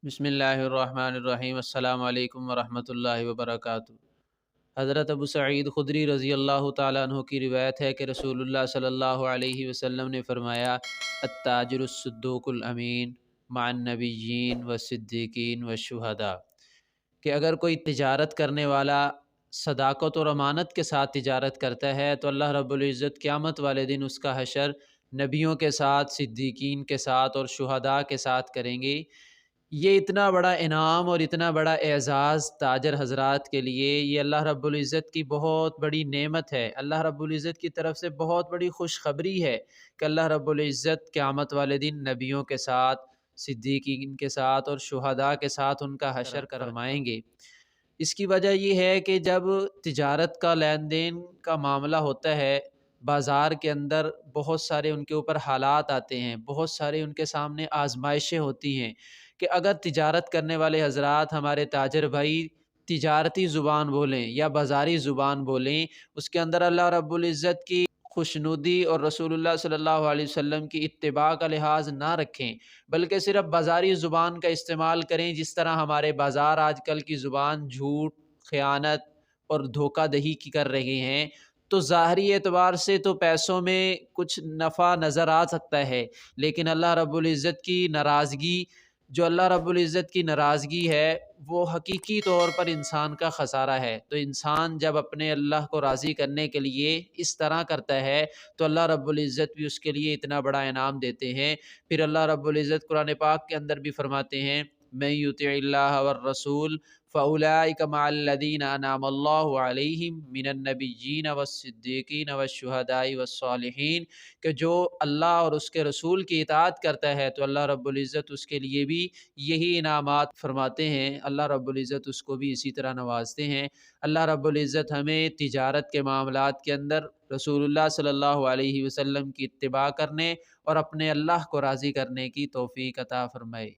بسم اللہ الرحمن الرحیم، السلام علیکم ورحمۃ اللہ وبرکاتہ۔ حضرت ابو سعید خدری رضی اللہ تعالیٰ عنہ کی روایت ہے کہ رسول اللہ صلی اللہ علیہ وسلم نے فرمایا، التاجر الصدوق الامین مع النبیین والصدیقین والشہداء، کہ اگر کوئی تجارت کرنے والا صداقت اور امانت کے ساتھ تجارت کرتا ہے تو اللہ رب العزت قیامت والے دن اس کا حشر نبیوں کے ساتھ، صدیقین کے ساتھ اور شہداء کے ساتھ کریں گے۔ یہ اتنا بڑا انعام اور اتنا بڑا اعزاز تاجر حضرات کے لیے، یہ اللہ رب العزت کی بہت بڑی نعمت ہے، اللہ رب العزت کی طرف سے بہت بڑی خوشخبری ہے کہ اللہ رب العزت قیامت والے دن نبیوں کے ساتھ، صدیقین کے ساتھ اور شہداء کے ساتھ ان کا حشر فرمائیں گے۔ اس کی وجہ یہ ہے کہ جب تجارت کا لین دین کا معاملہ ہوتا ہے، بازار کے اندر بہت سارے ان کے اوپر حالات آتے ہیں، بہت سارے ان کے سامنے آزمائشیں ہوتی ہیں کہ اگر تجارت کرنے والے حضرات، ہمارے تاجر بھائی تجارتی زبان بولیں یا بازاری زبان بولیں، اس کے اندر اللہ رب العزت کی خوشنودی اور رسول اللہ صلی اللہ علیہ وسلم کی اتباع کا لحاظ نہ رکھیں، بلکہ صرف بازاری زبان کا استعمال کریں، جس طرح ہمارے بازار آج کل کی زبان جھوٹ، خیانت اور دھوکہ دہی کی کر رہے ہیں، تو ظاہری اعتبار سے تو پیسوں میں کچھ نفع نظر آ سکتا ہے، لیکن اللہ رب العزت کی ناراضگی، جو اللہ رب العزت کی ناراضگی ہے، وہ حقیقی طور پر انسان کا خسارہ ہے۔ تو انسان جب اپنے اللہ کو راضی کرنے کے لیے اس طرح کرتا ہے تو اللہ رب العزت بھی اس کے لیے اتنا بڑا انعام دیتے ہیں۔ پھر اللہ رب العزت قرآن پاک کے اندر بھی فرماتے ہیں، من یطع اللہ والرسول فاولئک مع الذین انعم اللہ علیہم من النبیین والصدیقین والشہداء والصالحین، کہ جو اللہ اور اس کے رسول کی اطاعت کرتا ہے تو اللہ رب العزت اس کے لیے بھی یہی انعامات فرماتے ہیں، اللہ رب العزت اس کو بھی اسی طرح نوازتے ہیں۔ اللہ رب العزت ہمیں تجارت کے معاملات کے اندر رسول اللہ صلی اللہ علیہ وسلم کی اتباع کرنے اور اپنے اللہ کو راضی کرنے کی توفیق عطا فرمائے۔